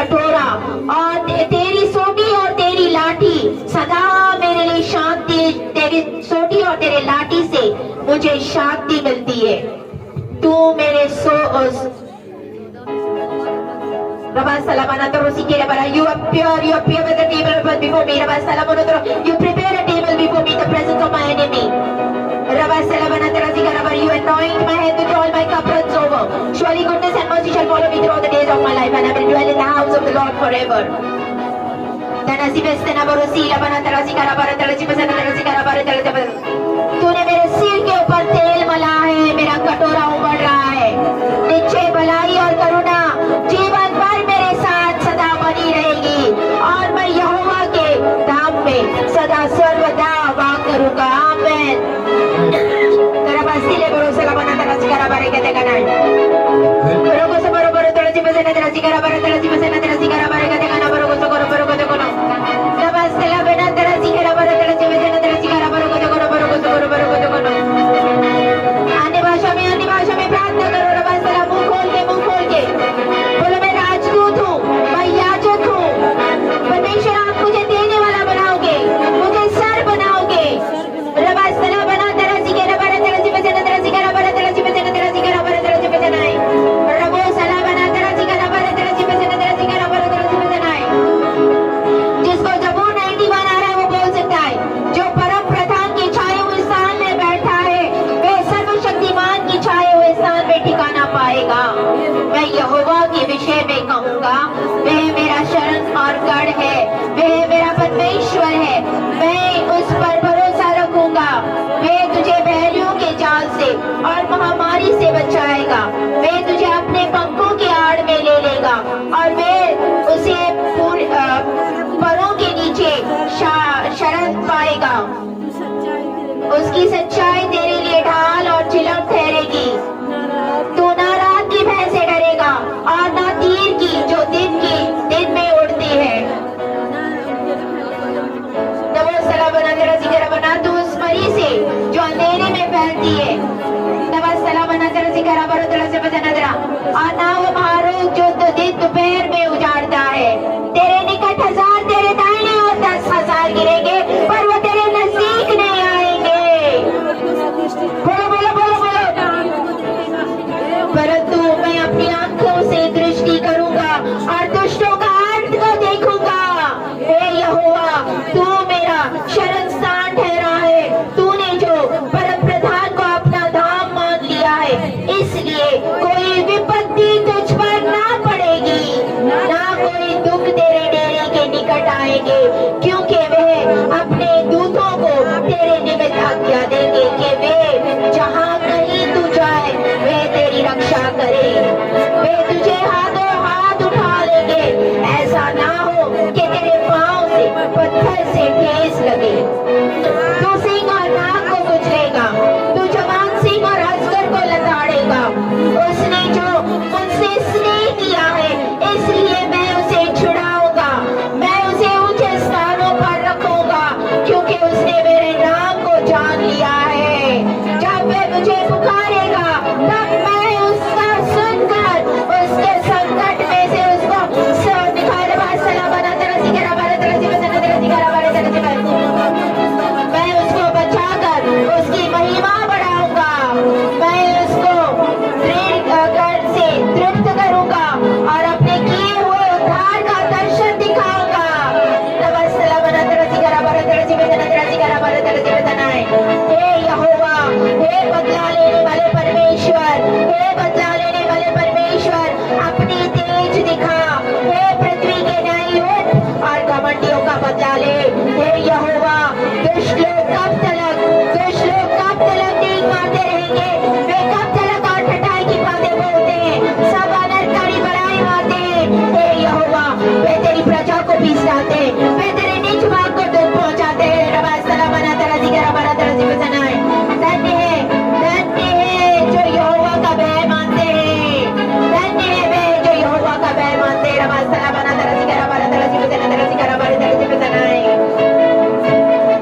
कटोरा और तेरी सोटी और तेरी लाठी सदा मेरे लिए शांति, तेरी सोटी और तेरे लाठी से मुझे शांति मिलती है। तू मेरे Rabba Salamana Torosiki Rabba, you appear with the table before me. Rabba Salamana, you prepare a table before me, the presence of my enemy. Rabba Salamana Tarasika Rabba, you anoint my head with oil, my cup runs over. Surely goodness and mercy shall follow me throughout the days of my life, and I will dwell in the house of the Lord forever. तूने मेरे सिर के ऊपर तेल मला है, मेरा कटोरा उमड़ रहा है। निश्चय भलाई और करुणा जीवन भर मेरे साथ सदा बनी रहेगी और मैं यहोवा के धाम में सदा सर्वदा वास करूंगा। आमीन। तेरा बस्तीले भरोसा लगाना तेरा सिकारा बारे कहते का नहीं। बरोगो से बरोबर तेरा जीवन से तेरा सिकारा बारे तेरा जीवन से तेरा सिकारा बारे कहते का ना। बरोगो से करो बरोगो से करो। तेरा बस्तीला बिना तेरा सिकारा बारे तेरा जीवन से तेरा सिकारा बरोगो से करो बरोगो से करो बरोगो से करो। अन्य भाषा में प्रार्थना करो। रबा सला मुंह खोल के बोलो मैं राजदूत हूँ, मैं याजक हूँ। परमेश्वर आप मुझे देने वाला बनाओगे, मुझे सर बनाओगे। रबा सला बना तेरा सिकारा बारे तेरा जीवन से तेरा सिकारा बारे तेरा जीवन से तेरा सिकारा बारे तेरा जीवन से नहीं। रबो सला बना तेरा सिकारा बारे तेरा जीवन से तेरा सिकारा बारे तेरा जीवन से नहीं। जिसको जबूर 91 आ रहा है वो बोल सकता है, जो परम प्रधान की छाए हुए स्थान में बैठा है वे सर्वशक्तिमान की छाए हुए स्थान में ठिकाना पाएगा। मैं यहोवा के विषय में कहूँगा, वह मेरा शरण और गढ़ है, वह मेरा परमेश्वर है, मैं उस पर भरोसा रखूंगा। वह तुझे बहरियों के जाल से और महामारी से बचाएगा। वह तुझे अपने पंखों के आड़ में ले लेगा और वह उसे परों के नीचे शरण पाएगा। उसकी सच्चाई तेरे लिए ढाल और चिलम ठहरेगी। तू ना रात की भय से डरेगा और ना तीर की जो दिन में उड़ती है। नमो सला बना तेरा जिक्र बना तू उस मरी से जो अंधेरे में फैलती है। नमो सला बना तेरा जिक्र बना तेरा से बचा नजरा और ना वो महारोग जो दिन दोपहर में उजाड़ता है। तेरे निकट 1000 तेरे दाहिने और 10,000 गिरेंगे पर वो तेरे नजदीक नहीं आएंगे। बोलो बोलो बोलो बोलो। परंतु मैं अपनी आंखों से दृष्टि करूंगा और दुष्टों का अंत को देखूंगा। हे यहोवा, तू मेरा शरण स्थान ठहरा है। तूने जो परम प्रधान को अपना धाम मान लिया है, इसलिए कोई विपत्ति तुझ पर ना पड़ेगी, ना कोई दुख तेरे डेरे के निकट आएंगे, क्योंकि वह अपने दूतों को तेरे निमित्त आज्ञा देंगे कि वे जहाँ कहीं तू जाए वे तेरी रक्षा करे। वे तुझे हाथों हाथ उठा लेंगे, ऐसा ना हो कि तेरे पांव से पत्थर से ठेस लगे। तू सिंह और नाग को कुचलेगा, तू जवान सिंह और अजगर को लताड़ेगा। उसने जो मुझसे स्नेह किया है इसलिए मैं उसे छुड़ाऊंगा। मैं उसे ऊंचे स्थानों पर रखूंगा क्योंकि उसने मेरे नाम को जान लिया है। जब वह मुझे पुकारेगा तब मैं उसका सुनकर उसके संकट में से उसको निकाल सला बना तेरा सिकरा बारे तेरा जीवन से तेरा सिकरा बारे तेरा जीवन। मैं उसको बचाकर उसकी महिमा बढ़ाऊंगा। मैं उसको दृढ़ से तृप्त करूंगा और अपने किए हुए उद्धार का दर्शन दिखाऊंगा। नमस्ते बना तेरा सिकरा बारे तेरा जीवन से तेरा सिकरा बारे तेरा जीवन है। हे यहोवा, हे बदला लेने वाले परमेश्वर, हे बदला लेने वाले परमेश्वर, अपनी तेज दिखा। हे पृथ्वी के न्यायी उठ और घमंडियों का बदला ले। हे यहोवा, दुष्ट लोग कब तक नीक मारते रहेंगे? वे कब तक और ठठाई की बातें बोलते हैं? सब अनर्थकारी बड़ाई मारते हैं। हे यहोवा, वे तेरी प्रजा को पीस डालते हैं, वे तेरे नीच भाग को दुख पहुंचाते हैं। रबा सला बना तेरा जिक्र बना तेरा जीवन सनाए। धन्य है जो यहोवा का भय मानते हैं। धन्य है वे जो यहोवा का भय मानते हैं। रबा सला बना तेरा जिक्र बना तेरा जीवन सना तेरा जिक्र बना तेरा जीवन सनाए।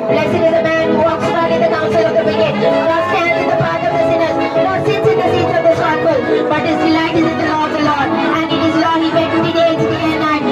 Blessed is the man who walks not in the counsel of the wicked, nor stands in the path of the sinners, nor sits in the seat of the scornful, but his delight is in the law of the Lord, and in his law he meditates day and night.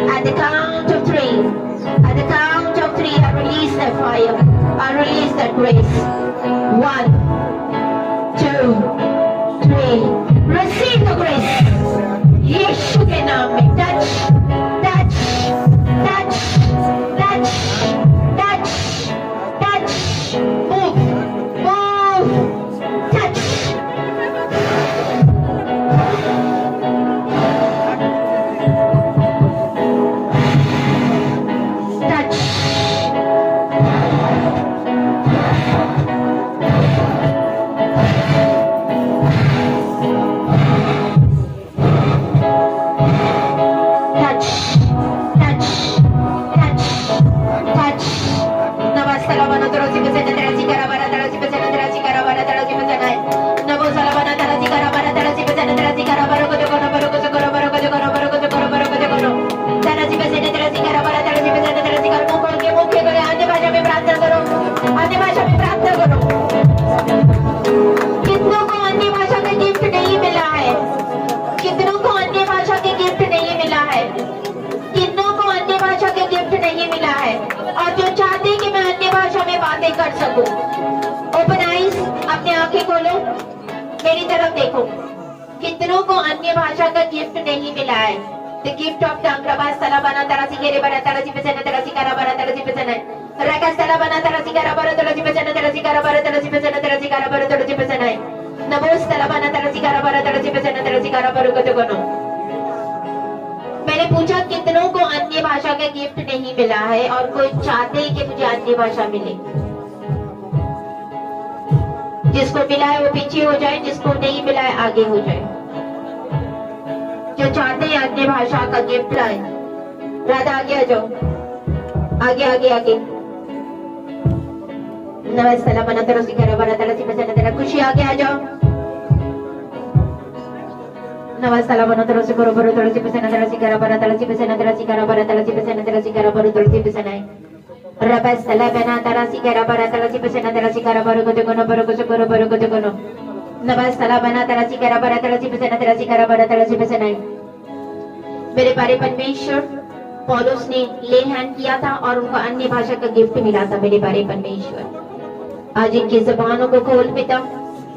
At the count of three, at the count of three, I release that fire. I release that grace. 1, 2, 3. Receive the grace. यीशु के नाम में touch, touch, touch, touch, touch, touch. Move, move, touch. कर सकूं। Open eyes, अपने आंखें खोलो, मेरी तरफ देखो। कितनों को अन्य भाषा का गिफ्ट नहीं मिला है? The gift of tongue, रबा सलाबाना तरसी केरे बरा तरसी पेचना तरसी करा बरा तरसी पेचना रका सलाबाना तरसी करा बरा तरसी पेचना तरसी करा बरा तरसी पेचना तरसी करा बरा तरसी पेचना नमोस सलाबाना तरसी करा बरा तरसी पेचना तरसी करा बरा को जगनो। मैंने पूछा कितनों को अन्य भाषा का गिफ्ट नहीं मिला है और कोई चाहते हैं कि मुझे अन्य भाषा मिले? जिसको मिला है वो पीछे हो जाए, जिसको नहीं मिला है आगे हो जाए। जो चाहते हैं अन्य भाषा का गिफ्ट लाए, राधा आगे आ जाओ, आगे आगे आगे। नमस्ते बना तरसी करा बरा तरसी पेचना तेरा खुशी आगे आ जाओ। नमस्ते बना तरसी करो बरो तरसी पेचना तरसी करा बरा तरसी पेचना तरसी करा बरा तरसी पेचना तरसी करा बरो तरसी पेचना रबस सला बना तरसी करा बरा तरसी पेचना तरसी करा बरो को जगनो बरो को जगनो बरो को जगनो। नमस्ते सला बना तरसी करा बरा तरसी पेचना तरसी करा बरा तरसी पेचना। मेरे प्यारे परमेश्वर, पौलुस ने ले हैंड किया था और उनको अन्य भाषा का गिफ्ट मिला था। मेरे प्यारे परमेश्वर, आज इनकी ज़बानों को खोल पिता,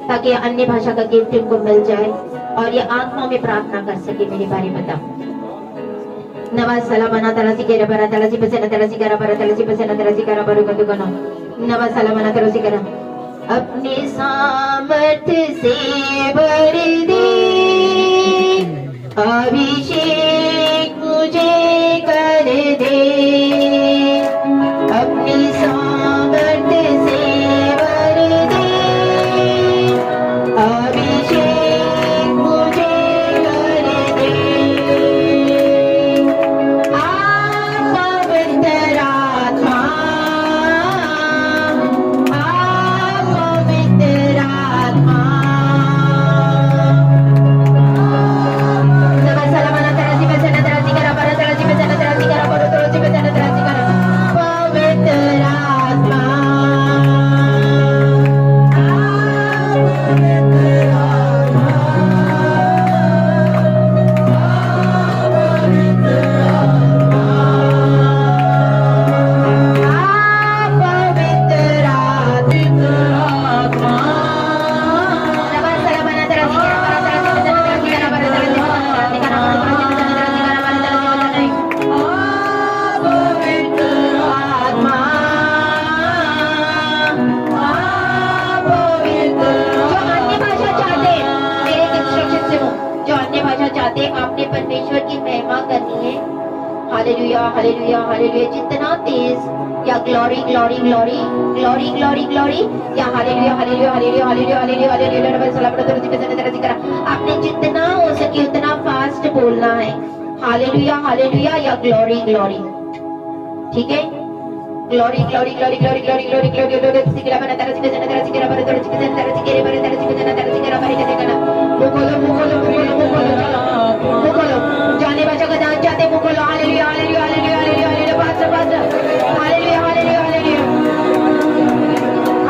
ताकि अन्य भाषा का गिफ्ट इनको मिल जाए और ये आत्मा में प्रार्थना कर सके। मेरे प्यारे पिता, नवाज सला बना तरसी केरा बरा तरसी पेचना तरसी करा बरा तरसी पेचना तरसी करा बरो को जगनो। नवाज सला बना तरसी करा अपने सामर्थ्य से भर दे, अभिषेक मुझे कर दे, अपनी सामर्थ्य से भर दे, अभिषेक मुझे कर दे। आप पवित्र आत्मा, आप पवित्र आत्मा। आपने परमेश्वर की महिमा करनी है। Hallelujah hallelujah hallelujah. जितना तेज या glory glory glory glory glory glory या hallelujah hallelujah hallelujah hallelujah hallelujah hallelujah. आपने जितना हो सके उतना फास्ट बोलना है। हालेलुया हालेलुया या ग्लोरी ग्लोरी। ठीक है, glory glory glory glory glory glory glory glory. सिकरा बना तरह से बना तरह से करा बना तरह से बना तरह से करे बना तरह से बना तरह से करा भाई कैसे करना। मुकोलो मुकोलो मुकोलो मुकोलो मुकोलो। जाने भाषा का जान जाते मुकोलो। Hallelujah hallelujah hallelujah hallelujah hallelujah. पास पास हालेलुया हालेलुया हालेलुया।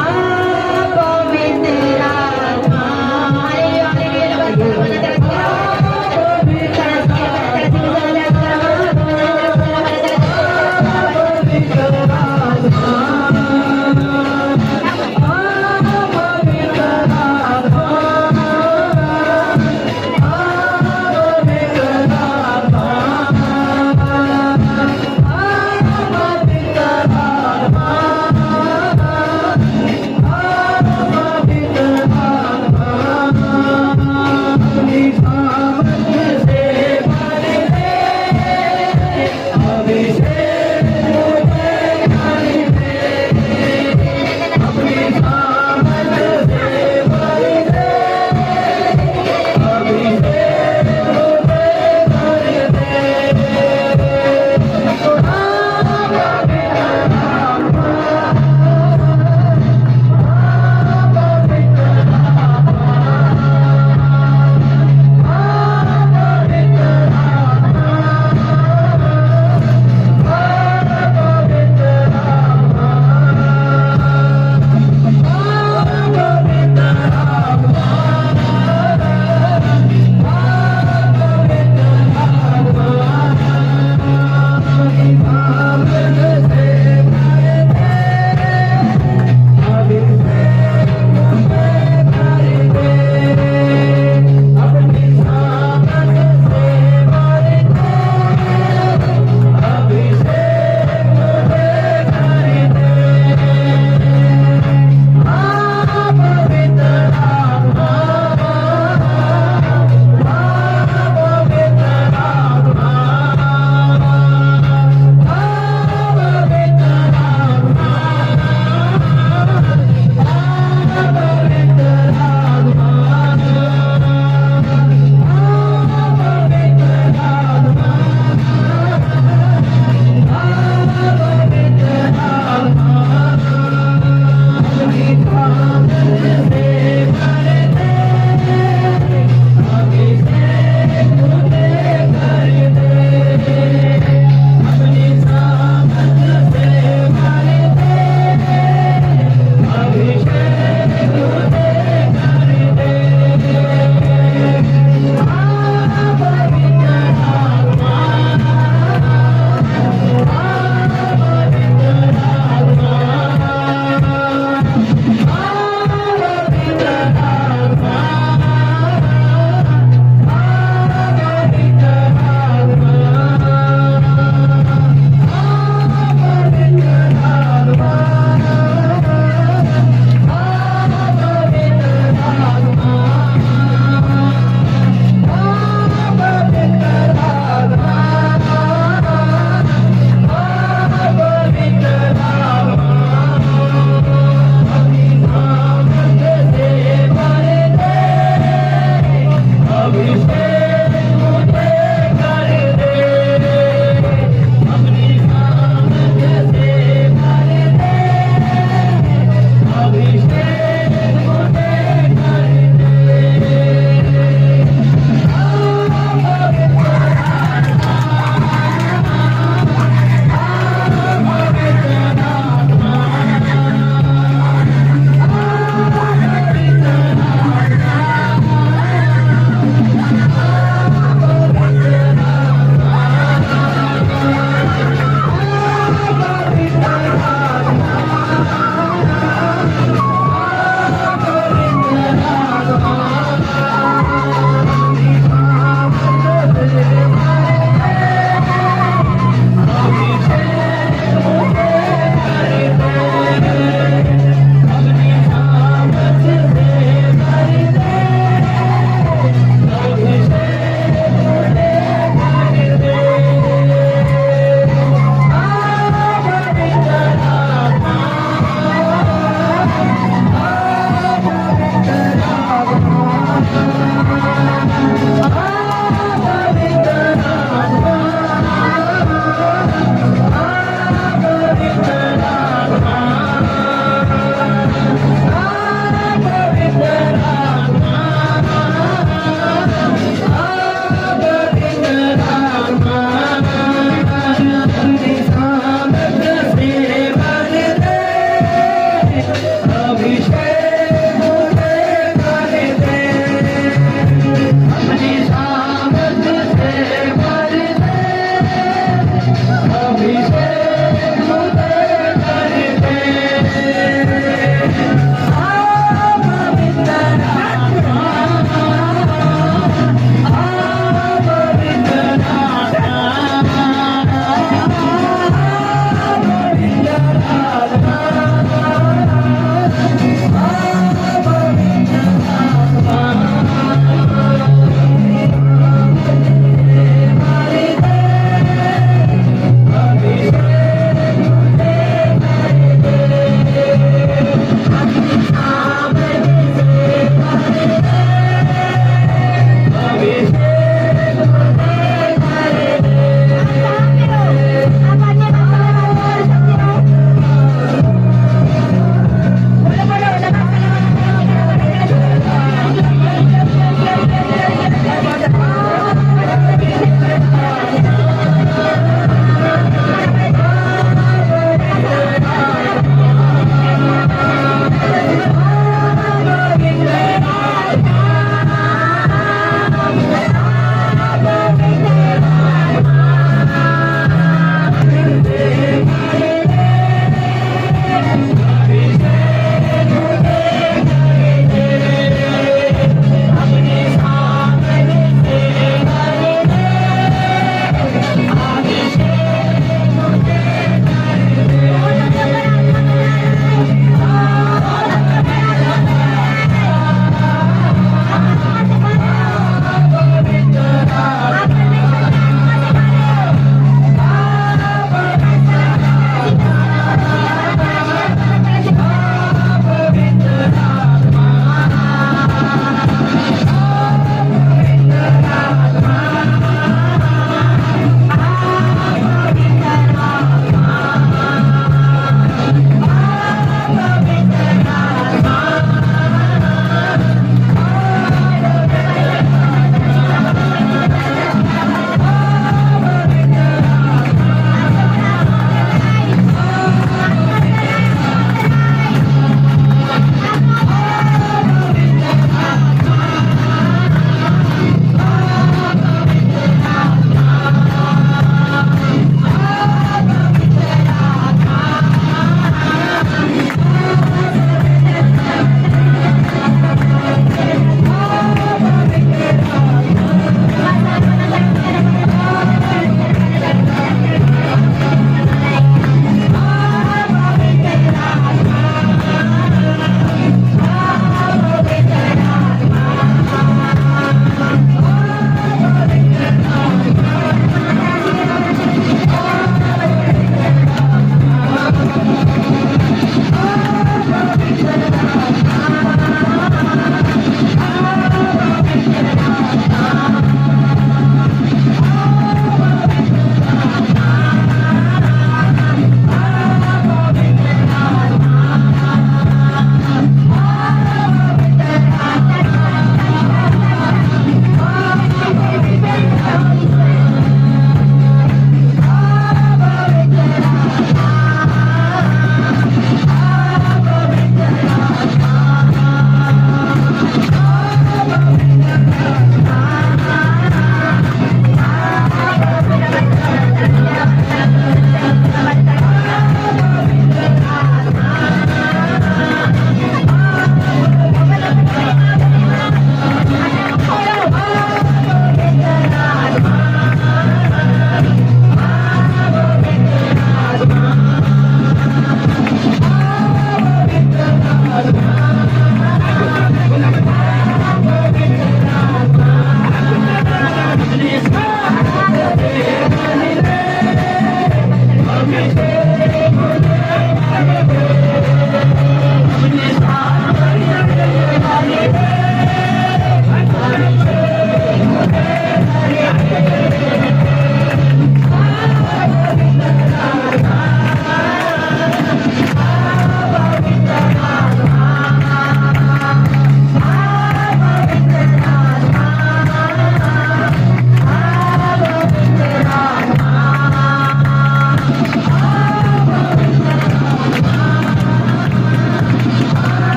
आप पवित्र आत्मा। Hallelujah hallelujah. बना तरह से करा तरह से बना तरह से करा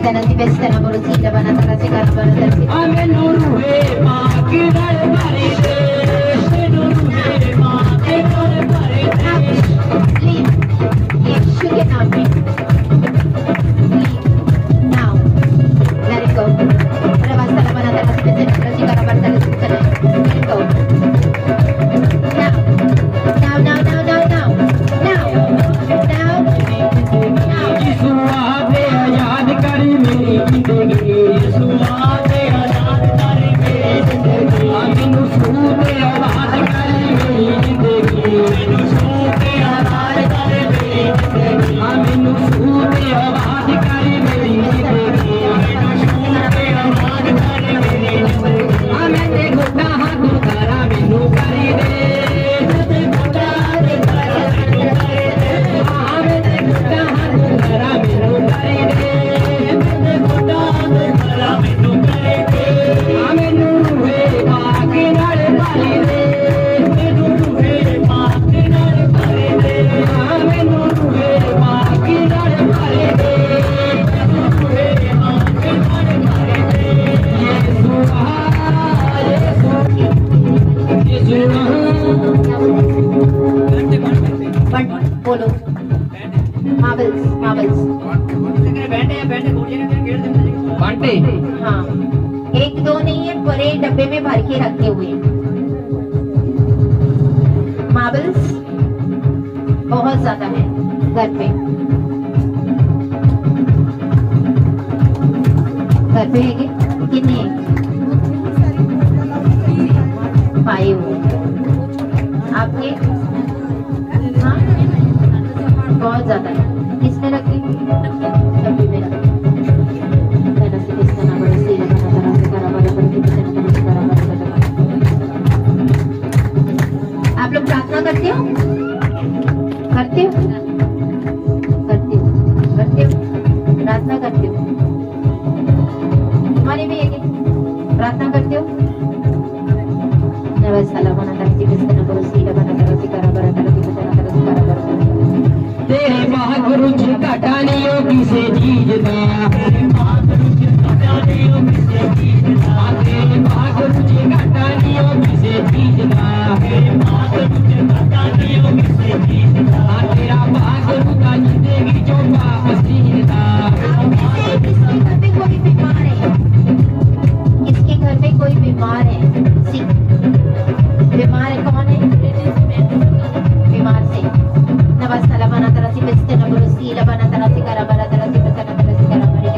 Tenasi bestana borusi labana tarasi karabara tarasi. Ame nuruhe makinar paride, nuruhe makinar paride. Leave. Leave. Shook it now. Leave. Now. Let it go. Rabasta labana tarasi bestana tarasi karabara tarasi. Let it go. Now. Now. Now. Now. Now. Now. Now. Now. Now. यीशुआ दे याद करी मेरी जिंदगी, यीशुआ दे याद करी मेरी जिंदगी। मैनू सू दे याद करी मेरी जिंदगी, मैनू सू दे याद करी मेरी जिंदगी। मैनू सू दे याद करी मेरी जिंदगी, मैनू सू दे याद करी मेरी जिंदगी। मैंने गुड्डा हाथ करा मैनू करी दे, मैंने गुड्डा हाथ करा मैनू करी दे। मैंने गुड्डा हाथ करा मैनू करी दे, मैंने गुड्डा हाथ करा मैनू करी दे। मैनू रूहे बाकी नाल भरी दे, मैनू रूहे बाकी नाल भरी दे। मैनू रूहे बाकी नाल भरी दे, मैनू रूहे बाकी नाल भरी दे। यीशुआ यीशुआ But बोलो. Marbles. Marbles. बांटे हाँ. एक दो नहीं है, पूरे डब्बे में भर के रखे हुए हैं. मार्बल्स बहुत ज्यादा है घर पे. घर पे है कितने हैं? 5. आपके? हाँ, बहुत ज्यादा है. किसमें रखे? डब्बे में रखे. आप लोग प्रार्थना करते हो? करते हो? करते हो? करते हो? प्रार्थना करते हो? तुम्हारे भी है क्या? प्रार्थना करते हो? तेरे महागुरु जी का टानियों किसे जीजना, तेरे महागुरु जी का टानियों किसे जीजना, तेरे महागुरु जी का टानियों किसे जीजना, तेरे महागुरु जी का टानियों किसे जीजना। तेरा महागुरु का जिंदगी जो वापस जीना। किसके घर में कोई बीमार है? किसके घर में कोई बीमार है? बीमार है कौन है? बीमार से नमस्ते लबना तरसी बेस्ते नबरुसी लबना तरसी करबरा तरसी बेस्ते तरसी करबरी।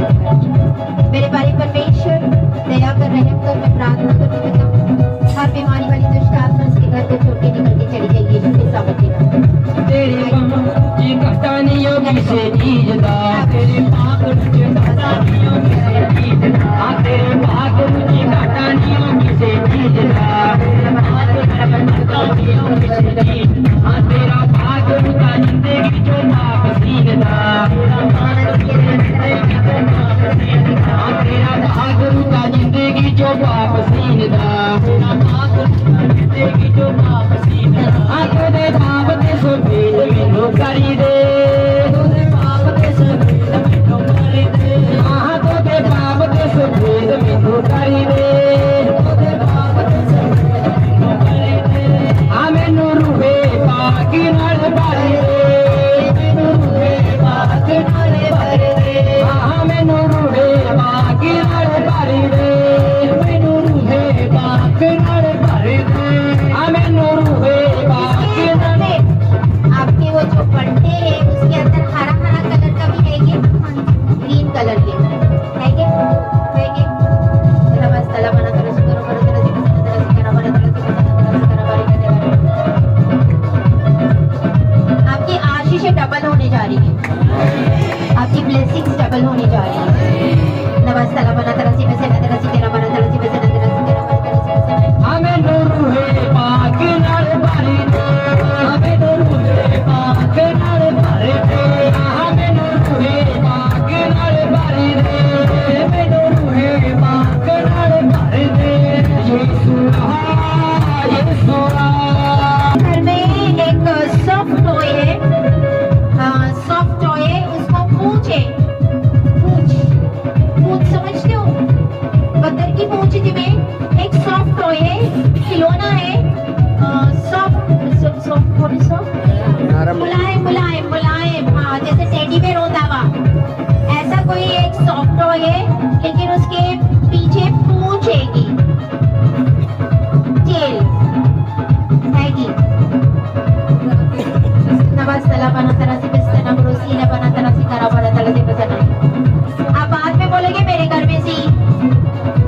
मेरे भाई परमेश्वर दया कर रहम कर, मैं प्रार्थना करती हूँ हर बीमारी वाली दुष्ट आत्मा इसके घर को छोड़ के निकल के चली जाएगी यीशु के सामर्थ्य में। तेरे जी कटानियों किसे जीजना, तेरे महागुरु जी कटानियों किसे जीजना, तेरे महागुरु जी कटानियों किसे जीजना, तेरे महागुरु जी कटानियों किसे जीजना। तेरा महागुरु का जिंदगी जो वापस जीना, तेरा महागुरु का जिंदगी जो वापस जीना, तेरा महागुरु का जिंदगी जो वापस जीना। तेरे बाप दे सो भेद मैनू करी दे, तेरे बाप दे सो भेद मैनू करी दे। हाँ तेरे बाप दे सो भेद मैनू करी दे, तेरे बाप दे सो भेद मैनू करी दे। हाँ मैनू रूहे बाकी नाल भरी दे, मैनू रूहे बाकी नाल भरी दे। हाँ मैनू रूहे बाकी नाल भरी दे, मैनू रूहे बाकी नाल भरी दे। हाँ मैनू रूहे बाकी नाल। आपके वो जो पट्टे हैं उसके अंदर हरा हरा कलर का भी है क्या? ग्रीन कलर के है क्या? है क्या? नमस्ते लबना तरसी करो करो तरसी तरसी करबरा तरसी करबरी। आपकी आशीषें डबल होने जा रही है, आपकी ब्लेसिंग्स डबल होने जा रही है। नमस्ते लबना तरसी में से तरसी करबरा तरसी में से तरसी करबरा तरसी में से। हमें रूहे बाकी नाल भरी दे, हमें रूहे बाकी नाल भरी दे। हमें रूहे बाकी नाल भरी दे, हमें रूहे बाकी नाल भरी दे। यीशुआ यीशुआ। घर में एक सॉफ्ट टॉय है, सॉफ्ट टॉय है, उसको पूछ है, पूछ ये, लेकिन उसके पीछे पूंछ हैगी, टेल हैगी। नवाज तला बना तरह से बिस्तर ना बरोसी ने बना तरह से करा बना तरह से बसना। आप बाद में बोलेंगे मेरे घर में सी,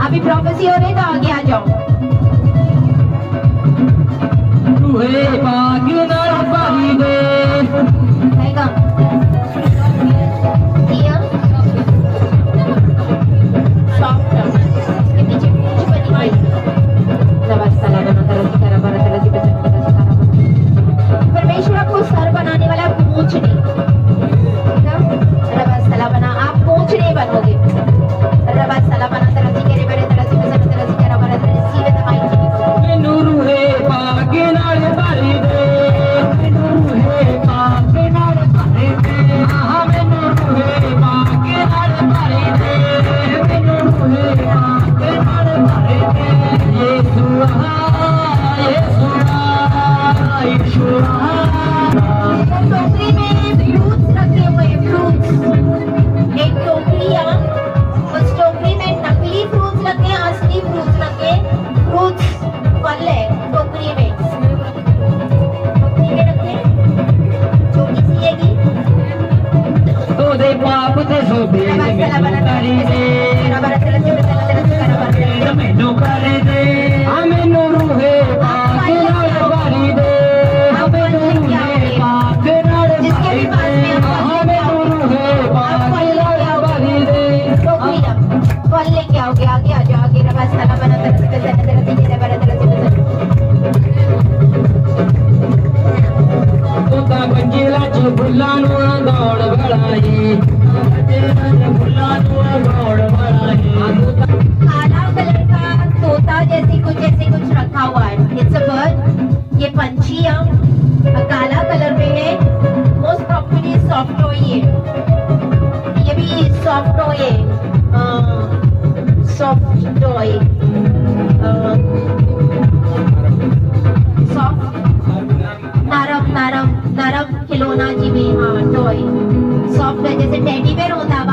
अभी प्रोफेसी हो रही तो आगे आ जाओ। रूहे पाक नाल भरी दे हैगा ये सॉफ्ट, इसके पीछे पूंछ बनी हुई। नवाज तला बना तरह से करा बना तरह से बसना। परमेश्वर को सर बनाने वाला पूंछ नहीं। नवाज तला बना, आप पूंछ नहीं बनोगे। नवाज तला बना तरह से करे बड़े तरह से बसना तरह से करा बना तरह से सीवे दमाई। मैनू रूहे पाक नाल भरी दे, मैनू रूहे पाक नाल भरी दे, हाँ मैनू रूहे पाक नाल भरी दे, मैनू रूहे पाक नाल भरी दे। यीशुआ यीशुआ यीशुआ। टोकरी में फ्रूट्स रखे हुए हैं, फ्रूट्स। एक टोकरी है, उस टोकरी में नकली फ्रूट्स रखे हैं, असली फ्रूट्स रखे। फ्रूट्स फल है टोकरी में, टोकरी में रखे, छोटी सी हैगी। तो दे पाप ते सोबे मैनू करी दे, मैनू करी दे, हाँ मैनू रूहे पाक नाल भरी दे, हाँ मैनू रूहे पाक नाल भरी दे, हाँ मैनू रूहे पाक नाल भरी दे। फल लेके आओगे, आगे आ जाओ, आगे रवा साला बना तरह से बसना तरह से करे बना तरह से बसना। तोता गंजेला च फुल्लां नूं दौड़ बढ़ाई, गंजेला च फुल्लां नूं दौड़ बढ़ाई। काला कलर का तोता जैसे कुछ रखा हुआ है। इट्स अ बर्ड, ये पंछी है, काला कलर में है। मोस्ट प्रॉपर्ली सॉफ्ट टॉय है, ये भी सॉफ्ट टॉय है, सॉफ्ट टॉय, सॉफ्ट नरम नरम नरम खिलौना जी में, हाँ टॉय सॉफ्ट है, जैसे टेडी बेयर होता है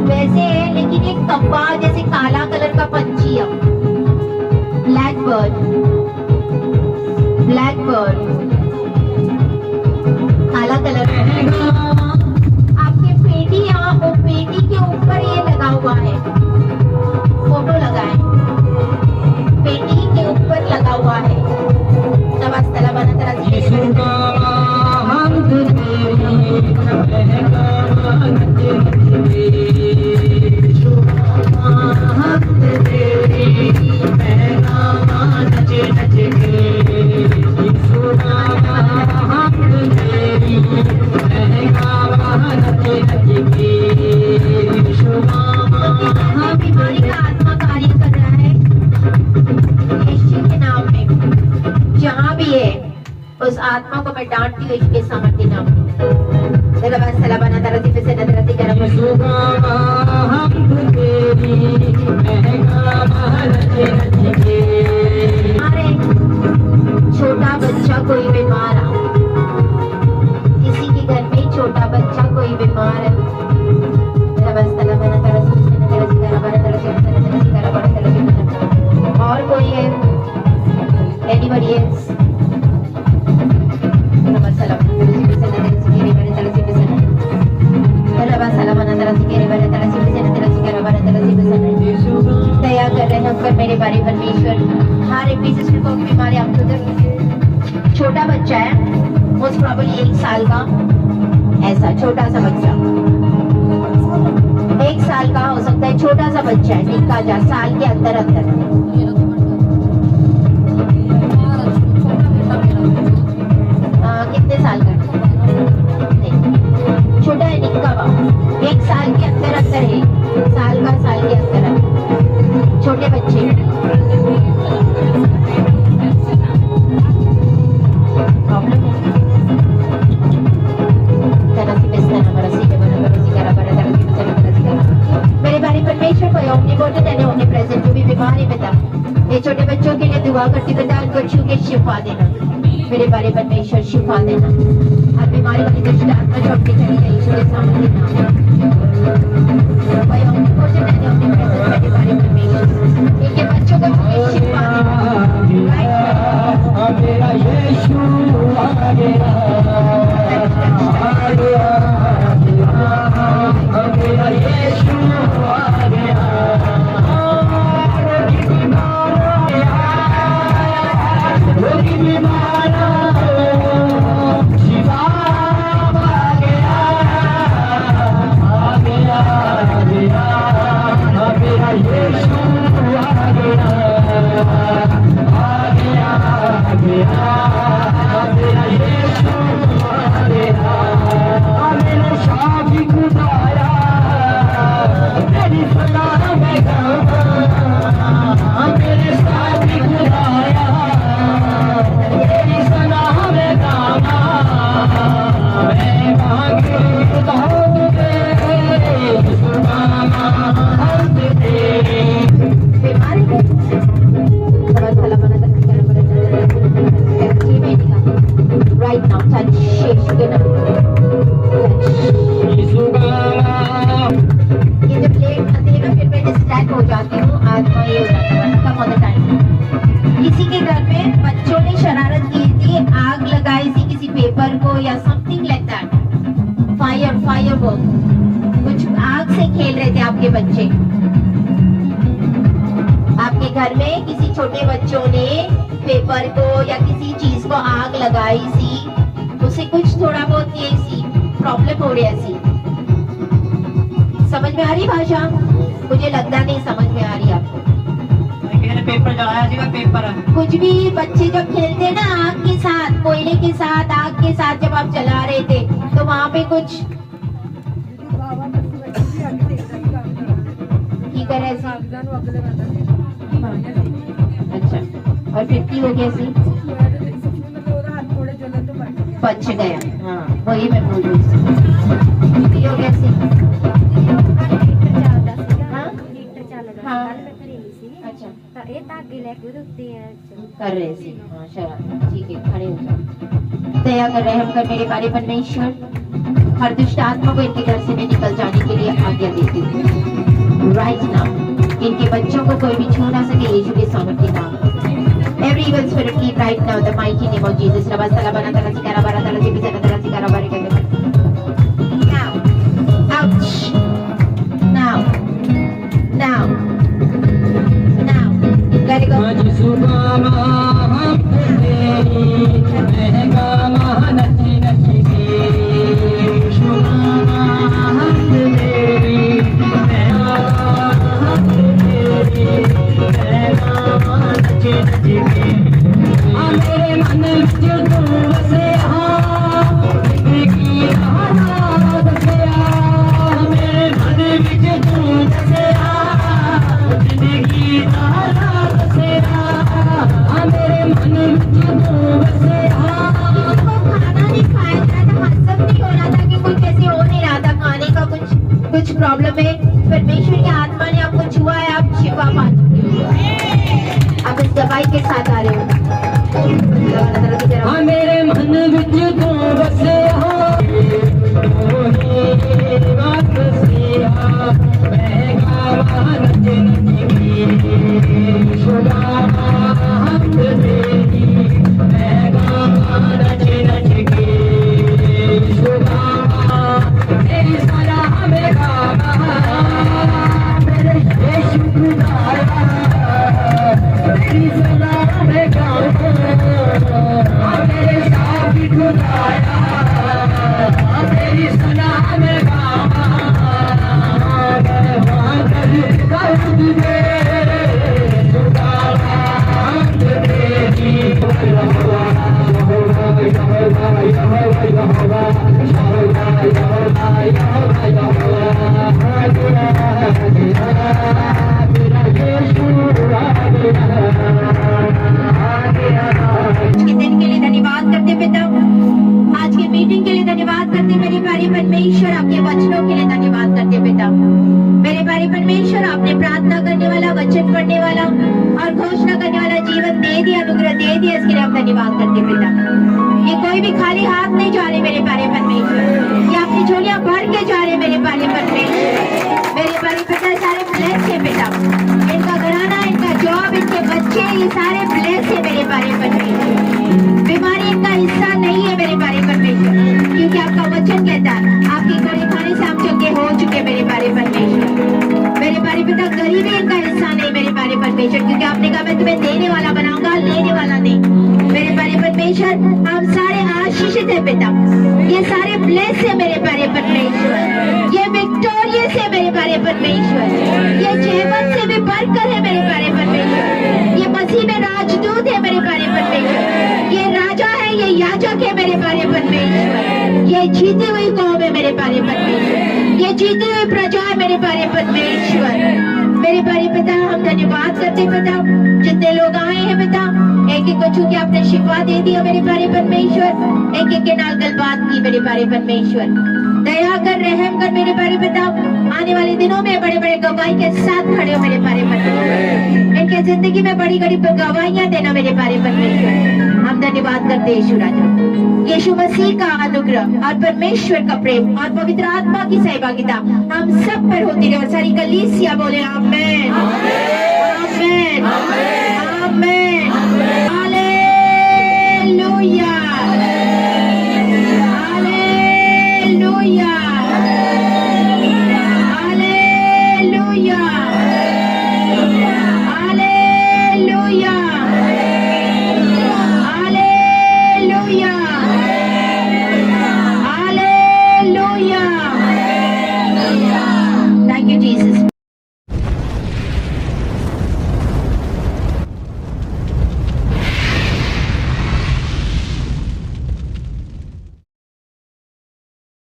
वैसे है, लेकिन एक कब्बा जैसे काला कलर का पंछी है। ब्लैक बर्ड, ब्लैक बर्ड काला कलर का। आपके पेटी है, वो पेटी के ऊपर ये लगा हुआ है, फोटो लगा है, पेटी के ऊपर लगा हुआ है। नवाज तला बना तरह से यीशु का हमद तेरी महकान तेरी, यीशु का हमद तेरी महकान नच नच के, यीशु का हमद तेरी महकान नच नच के, यीशु का बीमारी का आत्मा कार्य कर रहा है यीशु के नाम में। जहाँ भी है उस आत्मा को मैं डांटती हूँ इसके सामर्थ्य नाम में। सला बना तरह से फिर से तरह से करम यीशु का हमद तेरी महकान नच नच के। अरे छोटा बच्चा कोई बीमार है, किसी के घर में छोटा बच्चा कोई बीमार है। सला बना तरह से तरह से करा बना तरह से करा बना तरह से। और कोई है? Anybody else? सला दया कर रहे हैं हम पर मेरे बारे परमेश्वर। हर एक बीच को बीमारी आपको उधर छोटा बच्चा है, मोस्ट प्रॉब्ली 1 साल का, ऐसा छोटा सा बच्चा 1 साल का हो सकता है, छोटा सा बच्चा है, निक्का जा साल के अंदर अंदर। कितने साल का? नहीं, छोटा है, निक्का बा, 1 साल के अंदर अंदर है, साल के अंदर है, छोटे बच्चे। प्रॉब्लम है मेरे बारे परमेश्वर को ओमनीपोटेंट एंड ओमनीप्रेजेंट जो भी बीमार है पिता, ये छोटे बच्चों के लिए दुआ करती पिता, उनको छू के शिफा देना मेरे बारे परमेश्वर, शिफा देना। हर बीमारी वाली दुष्ट आत्मा छोड़ के चली गई यीशु के सामने नाम। सलाम गावा मेरे साथी खुदाया तेरी सलाम गावा मैं मांगे दाऊद दे सुबाना हम्द दे बीमारी है थोड़ा बना right now touch shake again सुबाना ये जब लेट आती है ना फिर मैं डिस्ट्रैक्ट हो जाती हूँ आत्मा ये हो जाता है कम ऑन द टाइम किसी के घर में बच्चों ने शरारत की थी आग लगाई थी किसी पेपर को या something like that fire work कुछ आग से खेल रहे थे आपके बच्चे आपके घर में किसी छोटे बच्चों ने पेपर को या किसी चीज को आग लगाई सी उसे कुछ थोड़ा बहुत ये सी प्रॉब्लम हो रही सी समझ में आ रही भाषा मुझे लगता नहीं समझ में आ रही आपको पेपर जलाया सीगा पेपर कुछ भी बच्चे जब खेलते ना आग के साथ कोयले के साथ आग के साथ जब आप जला रहे थे तो वहाँ पे कुछ की करे अच्छा और फिर की हो गया सी बच गया हाँ वही मैं बोल रही थी हो गया सी अच्छा कर रहे थे हाँ शराब ठीक है खड़े हो जाओ दया कर रहे हम कर मेरे बारे परमेश्वर हर दुष्ट आत्मा को इनके घर से मैं निकल जाने के लिए आज्ञा देती हूँ राइट नाउ इनके बच्चों को कोई भी छू ना सके यीशु के सामर्थ्य नाम every evil spirit keep right now the mighty name of Jesus now ouch now let it go आज सुबाना हम्द तेरी महंगा नची नची के सुबाना हम्द तेरी महंगा हम्द तेरी महंगा नची नची के मेरे मन विच तू वसे जिंदगी आजाद गया मेरे मन विच तू वसे जिंदगी आजाद मेरे मन विच तू वसे खाना नहीं खाया जा रहा था मतलब नहीं हो रहा था कि कुछ ऐसे हो नहीं रहा था खाने का कुछ प्रॉब्लम है परमेश्वर की आत्मा ने आपको छुआ है आप शिफा पा चुके हो आप इस दवाई के साथ आ रहे हो मेरे मन विच तू वसे मैं गावा नच नच के सुबाना हम्द तेरी मैं गावा नच नच के सुबाना तेरी सलाह में गावा मेरे यीशु खुदाया तेरी सलाह में गावा मेरे साथी खुदाया तेरी सलाह में गावा दाऊद दे सुबाना हम्द तेरी आज के मीटिंग के लिए धन्यवाद करते मेरे प्यारे परमेश्वर आपके वचनों के लिए धन्यवाद करते पिता मेरे प्यारे परमेश्वर आपने प्रार्थना करने वाला वचन पढ़ने वाला और घोषणा करने वाला जीवन दे दिया अनुग्रह दे दिया इसके लिए आप धन्यवाद करते पिता ये कोई भी खाली हाथ नहीं जा रहे मेरे प्यारे परमेश्वर ये अपनी झोलियां भर के जा रहे मेरे प्यारे परमेश्वर मेरे प्यारे पिता सारे ब्लेस है पिता इनका घराना इनका जॉब इनके बच्चे ये सारे ब्लेस है मेरे प्यारे परमेश्वर बीमारी इनका हिस्सा नहीं है मेरे प्यारे परमेश्वर क्योंकि आपका वचन कहता है आपके घरे खाने से आप चंगे हो चुके मेरे प्यारे परमेश्वर मेरे प्यारे पिता गरीबी इनका हिस्सा नहीं मेरे प्यारे परमेश्वर क्योंकि आपने कहा मैं तुम्हें देने वाला बनाऊंगा लेने वाला नहीं मेरे प्यारे परमेश्वर आप सारे आशीषित है पिता ये सारे ब्लेस है मेरे प्यारे परमेश्वर ये विक्टोरियस है मेरे प्यारे परमेश्वर ये जेवन से भी बढ़कर है मेरे प्यारे परमेश्वर ये मसीह में राजदूत है मेरे प्यारे परमेश्वर ये राजा है ये याजक है मेरे प्यारे परमेश्वर ये जीती हुई कौम है मेरे प्यारे परमेश्वर ये जीती हुई प्रजा है मेरे प्यारे परमेश्वर। मेरे प्यारे पिता, हम धन्यवाद करते पिता, जितने लोग आए हैं पिता, एक एक को छू के आपने शिफा दे दिया मेरे प्यारे परमेश्वर, एक एक के नाल गलबात की मेरे प्यारे परमेश्वर। दया कर, रहम कर मेरे प्यारे पिता, आने वाले दिनों में बड़े बड़े गवाही के साथ खड़े हो मेरे प्यारे परमेश्वर। इनके जिंदगी में बड़ी बड़ी गवाहियां देना मेरे प्यारे परमेश्वर। हम धन्यवाद करते हैं यीशु राजा। यीशु मसीह का अनुग्रह और परमेश्वर का प्रेम और पवित्र आत्मा की सहभागिता हम सब पर होती रहे। सारी कलीसिया बोले आमेन, आमेन, आमेन, हालेलुया, हालेलुया।